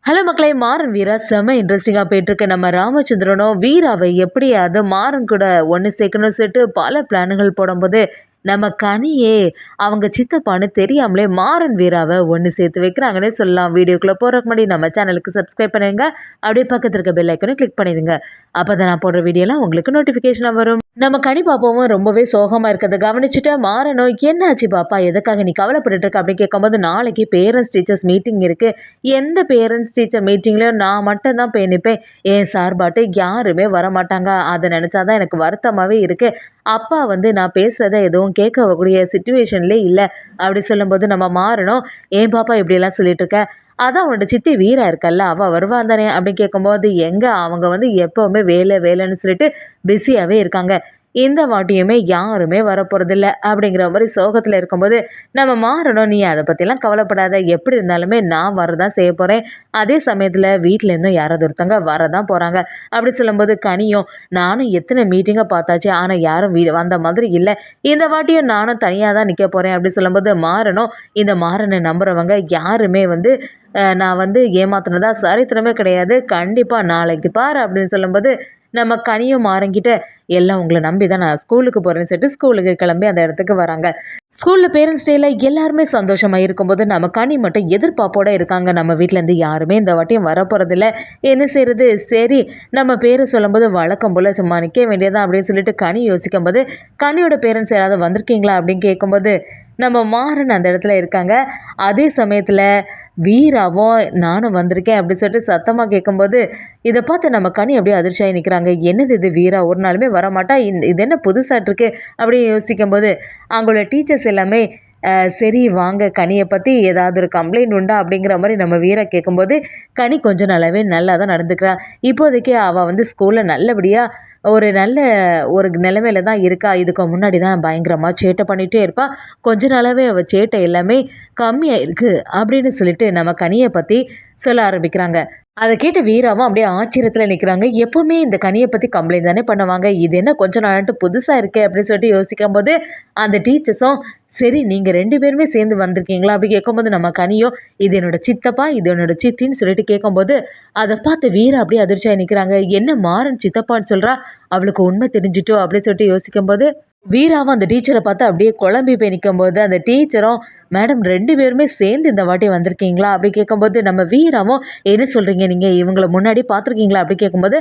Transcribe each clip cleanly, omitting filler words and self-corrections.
Hello மக்களே! மாறன் வீரா செம்ம இன்ட்ரெஸ்டிங்கா போயிட்டுருக்கு. நம்ம ராமச்சந்திரனும் வீராவை எப்படியாவது மாறன் கூட ஒண்ணு சேர்க்கணும்னு சொல்லிட்டு பல பிளான்கள் போடும்போது, நம்ம கனியே அவங்க சித்தப்பான்னு தெரியாமலே மாறன் வீராவ ஒண்ணு சேர்த்து வைக்கிறாங்கன்னே சொல்லலாம். வீடியோக்குள்ள போறதுக்கு முன்னாடி நம்ம சேனலுக்கு சப்ஸ்கிரைப் பண்ணிடுங்க. அப்படியே பக்கத்துல இருக்க பெல் ஐக்கானையும் கிளிக் பண்ணிடுங்க. அப்பதான் நான் போடுற வீடியோலாம் உங்களுக்கு நோட்டிஃபிகேஷனா வரும். நம்ம கனி பாப்பாவும் ரொம்பவே சோகமா இருக்கிறத கவனிச்சுட்டு மாறனும், "என்னாச்சு பாப்பா? எதுக்காக நீ கவலைப்பட்டுட்டு இருக்க?" அப்படின்னு கேட்கும்போது, "நாளைக்கு பேரண்ட்ஸ் டீச்சர்ஸ் மீட்டிங் இருக்கு. எந்த பேரண்ட்ஸ் டீச்சர் மீட்டிங்லயும் நான் மட்டும் தான் போய் நிப்பேன். என் சார்பாட்டு யாருமே வரமாட்டாங்க. அத நெனச்சா தான் எனக்கு வருத்தமாவே இருக்கு. அப்பா நான் பேசுறத எதுவும் கேட்கக்கூடிய சிச்சுவேஷன்லயே இல்ல." அப்படி சொல்லும்போது நம்ம மாறணும், "ஏன் பாப்பா இப்படியெல்லாம் சொல்லிட்டு இருக்க? அதான் உன்னோட சித்தி வீரா இருக்கல்ல, அவ வருவா தானே?" அப்படின்னு கேட்கும்போது, எங்க அவங்க எப்பவுமே வேலை வேலைன்னு சொல்லிட்டு பிஸியாவே இருக்காங்க. இந்த வாட்டியுமே யாருமே வரப்போறதில்ல அப்படிங்கிற மாரி சோகத்துல இருக்கும்போது, நம்ம மாறணும், "நீ அத பத்திலாம் கவலைப்படாத. எப்படி இருந்தாலுமே நான் வரதான் செய்ய போறேன். அதே சமயத்துல வீட்ல இருந்தும் யாராவது ஒருத்தவங்க வரதான் போறாங்க." அப்படி சொல்லும்போது கனியும், "நானும் எத்தன மீட்டிங்க பார்த்தாச்சு. ஆனா யாரும் வந்த மாதிரி இல்ல. இந்த வாட்டியும் நானும் தனியா தான் நிக்க போறேன்." அப்படி சொல்லும்போது மாறனும், இந்த மாறன நம்புறவங்க யாருமே நான் ஏமாத்துனதா சரித்திரமே கிடையாது. கண்டிப்பா நாளைக்கு பாரு அப்படின்னு சொல்லும்போது, நம்ம கனியும் மாறன்கிட்ட, "எல்லாம் உங்கள நம்பி தான் நான் ஸ்கூலுக்கு போறேன்னு" சொல்லிட்டு ஸ்கூலுக்கு கிளம்பி அந்த இடத்துக்கு வராங்க. ஸ்கூல்ல பேரண்ட்ஸ் டேல எல்லாருமே சந்தோஷமா இருக்கும்போது, நம்ம கனி மட்டும் எதிர்பார்ப்போட இருக்காங்க. நம்ம வீட்லேருந்து யாருமே இந்த வாட்டியும் வரப்போறதில்ல. என்ன செய்றது? சரி, நம்ம பேர சொல்லும்போது வழக்கம் போல சும்மா நிக்க வேண்டியது தான் அப்படின்னு சொல்லிட்டு கனி யோசிக்கும்போது, கனியோட பேரண்ட்ஸ் யாராவது வந்திருக்கீங்களா அப்படின்னு கேட்கும்போது, நம்ம மாறன் அந்த இடத்துல இருக்காங்க. அதே சமயத்துல வீராவும் நானும் வந்திருக்கேன் அப்படி சொல்லிட்டு சத்தமா கேட்கும்போது, இத பார்த்து நம்ம கனி அப்படியே அதிர்ச்சியாகி நிற்கிறாங்க. என்னது இது, வீரா ஒரு நாளுமே வரமாட்டா, இது என்ன புதுசாட்டிருக்கு அப்படி யோசிக்கும்போது, அங்குள்ள டீச்சர்ஸ் எல்லாமே சரி வாங்க, கனிய பத்தி ஏதாவது ஒரு கம்ப்ளைண்ட் உண்டா அப்படிங்கிற மாரி நம்ம வீரா கேட்கும்போது, கனி கொஞ்சம் நல்லாவே நல்லா தான் நடந்துக்கிறா. இப்போதைக்கு அவ ஸ்கூல்ல நல்லபடியா ஒரு நல்ல ஒரு நிலைமையில தான் இருக்கா. இதுக்கு முன்னாடி தான் பயங்கரமா சேட்டை பண்ணிட்டே இருப்பா. கொஞ்ச நாளாவே அவ சேட்டை எல்லாமே கம்மியாயிருக்கு அப்படின்னு சொல்லிட்டு நம்ம கனிய பத்தி சொல்ல ஆரம்பிக்கிறாங்க. அத கேட்ட வீராவும் அப்படியே ஆச்சரியத்துல நிக்கிறாங்க. எப்பவுமே இந்த கனிய பத்தி கம்ப்ளைண்ட் தானே பண்ணுவாங்க. இது என்ன கொஞ்ச நாளாட்டு புதுசா இருக்கே அப்படின்னு சொல்லிட்டு யோசிக்கும்போது, அந்த டீச்சர்ஸும், "சரி நீங்க 2 பேருமே சேர்ந்து வந்திருக்கீங்களா?" அப்படி கேட்கும்போது நம்ம கனியும், "இது என்னோட சித்தப்பா, இது என்னோட சித்தின்னு" சொல்லிட்டு கேட்கும்போது, அத பார்த்து வீரா அப்படியே அதிர்ச்சியா நிக்கிறாங்க. "என்ன மாறன் சித்தப்பான்னு சொல்றா? அவளுக்கு உண்மை தெரிஞ்சுட்டோ?" அப்படின்னு சொல்லிட்டு யோசிக்கும்போது, வீராவும் அந்த டீச்சர பார்த்து அப்படியே குழம்பி போய் நிக்கும்போது, அந்த டீச்சரும், "மேடம் 2 பேருமே சேர்ந்து இந்த வாட்டி வந்திருக்கீங்களா?" அப்படி கேட்கும்போது, நம்ம வீராவும், "என்ன சொல்றீங்க நீங்க? இவங்கள முன்னாடி பார்த்துருக்கீங்களா?" அப்படி கேட்கும்போது,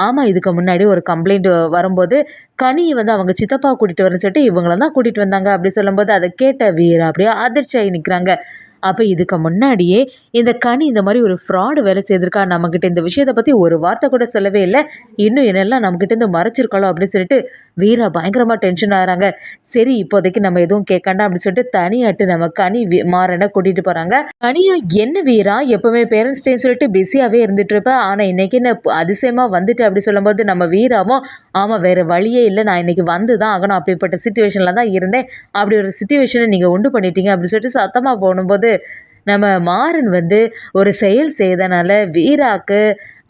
"ஆமா, இதுக்கு முன்னாடி ஒரு கம்ப்ளைண்ட் வரும்போது, கனி அவங்க சித்தப்பா கூட்டிட்டு வரேன்னு சொல்லிட்டு இவங்கள தான் கூட்டிட்டு வந்தாங்க." அப்படி சொல்லும்போது, அத கேட்ட வீரா அப்படியே அதிர்ச்சியாகி நிக்கிறாங்க. அப்ப இதுக்கு முன்னாடியே இந்த கனி இந்த மாரி ஒரு ஃப்ராடு வேலை செய்திருக்கா. நம்மகிட்ட இந்த விஷயத்த பத்தி ஒரு வார்த்தை கூட சொல்லவே இல்ல. இன்னும் என்னெல்லாம் நம்மகிட்ட இருந்து மறைச்சிருக்காளோ அப்படின்னு சொல்லிட்டு வீரா பயங்கரமா டென்ஷன் ஆகுறாங்க. சரி, இப்போதைக்கு நம்ம எதுவும் கேட்கண்டாம் அப்படின்னு சொல்லிட்டு தனியாட்டு நம்ம கனி மாறன கூட்டிட்டு போறாங்க. கனியும், "என்ன வீரா எப்பவுமே பேரண்ட்ஸ் டேன்னு சொல்லிட்டு பிஸியாவே இருந்துட்டு இருப்ப. ஆனா இன்னைக்கு என்ன அதிசயமா வந்துட்டு?" அப்படி சொல்லும்போது நம்ம வீராவும், "ஆமா, வேற வழியே இல்ல. நான் இன்னைக்கு வந்து தான் ஆகணும். அப்படிப்பட்ட சிச்சுவேஷன்ல தான் இருந்தேன். அப்படி ஒரு சிச்சுவேஷன நீங்க உண்டு பண்ணிட்டீங்க." அப்படின்னு சொல்லிட்டு சத்தமா போடும்போது, நம்ம மாறன் ஒரு செயல் செய்தனால வீராக்கு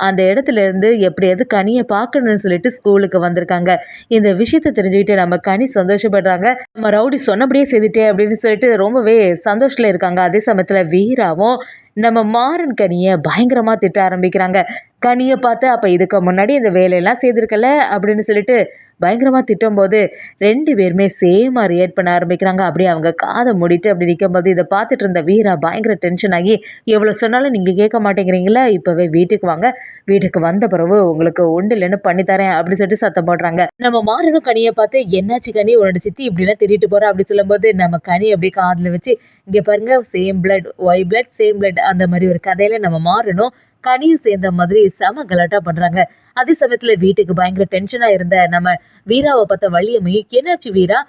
அந்த இடத்துல இருந்து எப்படியாவது கனிய பார்க்கணும்னு சொல்லிட்டு ஸ்கூலுக்கு வந்திருக்காங்க. இந்த விஷயத்த தெரிஞ்சுக்கிட்டு நம்ம கனி சந்தோஷப்படுறாங்க. நம்ம ரவுடி சொன்னபடியே செய்துட்டே அப்படின்னு சொல்லிட்டு ரொம்பவே சந்தோஷத்துல இருக்காங்க. அதே சமயத்துல வீராவும் நம்ம மாறன் கனிய பயங்கரமா திட்ட ஆரம்பிக்கிறாங்க. கனிய பார்த்து, "அப்ப இதுக்கு முன்னாடி இந்த வேலையெல்லாம் செய்திருக்கல" அப்படின்னு சொல்லிட்டு பயங்கரமா திட்டும்போது, 2 பேருமே சேமா ரியாக்ட் பண்ண ஆரம்பிக்கிறாங்க. அப்படியே அவங்க காத மூடிட்டு அப்படி நிக்கும்போது, இத பார்த்துட்டு இருந்த வீரா பயங்கர டென்ஷன் ஆகி, "எவ்வளோ சொன்னாலும் நீங்க கேட்க மாட்டேங்கிறீங்கல்ல, இப்பவே வீட்டுக்கு வாங்க. வீட்டுக்கு வந்த பிறகு உங்களுக்கு உண்டு இல்லைன்னு பண்ணி தரேன்." அப்படி சொல்லிட்டு சத்தம் போடுறாங்க. நம்ம மாறனும் கனிய பார்த்து, "என்னாச்சு கனி? உன்னோட சித்தி இப்படிலாம் திட்டிட்டு போறா?" அப்படி சொல்லும்போது, நம்ம கனி அப்படியே காதுல வச்சு, "இங்க பாருங்க, same blood, why blood, same blood." அந்த மாரி ஒரு கதையில நம்ம மாறனும் கனியும் சேர்ந்த மாதிரி செம கலாட்டா பண்றாங்க. அதே சமயத்துல வீட்டுக்கு பயங்கர டென்ஷனா இருந்த நம்ம வீராவ பார்த்த வள்ளியம்மை, "என்னாச்சு வீரா?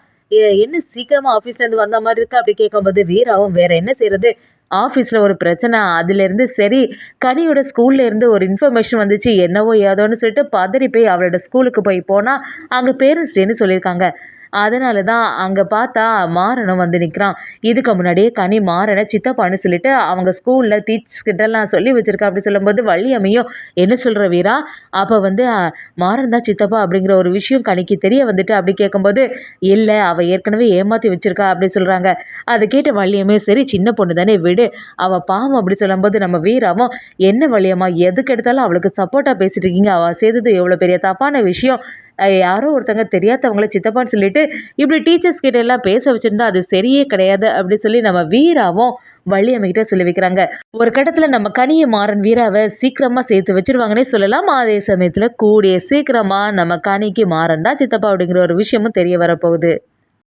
என்ன சீக்கிரமா ஆஃபீஸ்ல இருந்து வந்த மாரி இருக்கு?" அப்படி கேட்கும்போது, வீராவும், "வேற என்ன செய்றது? ஆஃபீஸ்ல ஒரு பிரச்சனை. அதிலிருந்து சரி, கனியோட ஸ்கூல்ல இருந்து ஒரு இன்ஃபர்மேஷன் வந்துச்சு. என்னவோ ஏதோன்னு சொல்லிட்டு பதறி போய் அவளோட ஸ்கூலுக்கு போனா, அங்க பேரண்ட்ஸ் டேன்னு சொல்லியிருக்காங்க. அதனால தான் அங்க பார்த்தா மாறனும் வந்து நிற்கிறான். இதுக்கு முன்னாடியே கனி மாறனை சித்தப்பான்னு சொல்லிட்டு அவங்க ஸ்கூல்ல டீச்சர்ஸ் கிட்டலாம் சொல்லி வச்சிருக்கா. அப்படி சொல்லும்போது வள்ளியம்மையும் என்ன சொல்ற வீரா? அப்போ வந்து மாறன் தான் சித்தப்பா அப்படிங்கிற ஒரு விஷயம் கனிக்கு தெரிய வந்துட்டு அப்படி கேட்கும்போது, இல்ல அவ ஏற்கனவே ஏமாத்தி வச்சிருக்கா அப்படி சொல்றாங்க. அத கேட்ட வள்ளியம்மையும் சரி சின்ன பொண்ணு தானே விடு. அவ பாவம் அப்படி சொல்லும்போது நம்ம வீராவும் என்ன வள்ளியம்மா எதுக்கு எடுத்தாலும் அவளுக்கு சப்போர்ட்டா பேசிட்டு இருக்கீங்க. அவ செய்தது எவ்வளோ பெரிய தப்பான விஷயம். யாரோ ஒருத்தங்க தெரியாதவங்கள சித்தப்பான்னு சொல்லிட்டு இப்படி டீச்சர்ஸ் கிட்ட எல்லாம் பேச வச்சிருந்தா அது சரியே கிடையாது அப்படி சொல்லி நம்ம வீராவும் வள்ளியம்மை கிட்ட சொல்லி வைக்கிறாங்க. ஒரு கட்டத்துல நம்ம கனிய மாறன் வீராவை சீக்கிரமா சேர்த்து வச்சிருவாங்கன்னே சொல்லலாம். அதே சமயத்துல கூடிய சீக்கிரமா நம்ம கனிக்கு மாறன் தான் சித்தப்பா அப்படிங்கிற ஒரு விஷயமும் தெரிய வரப்போகுது.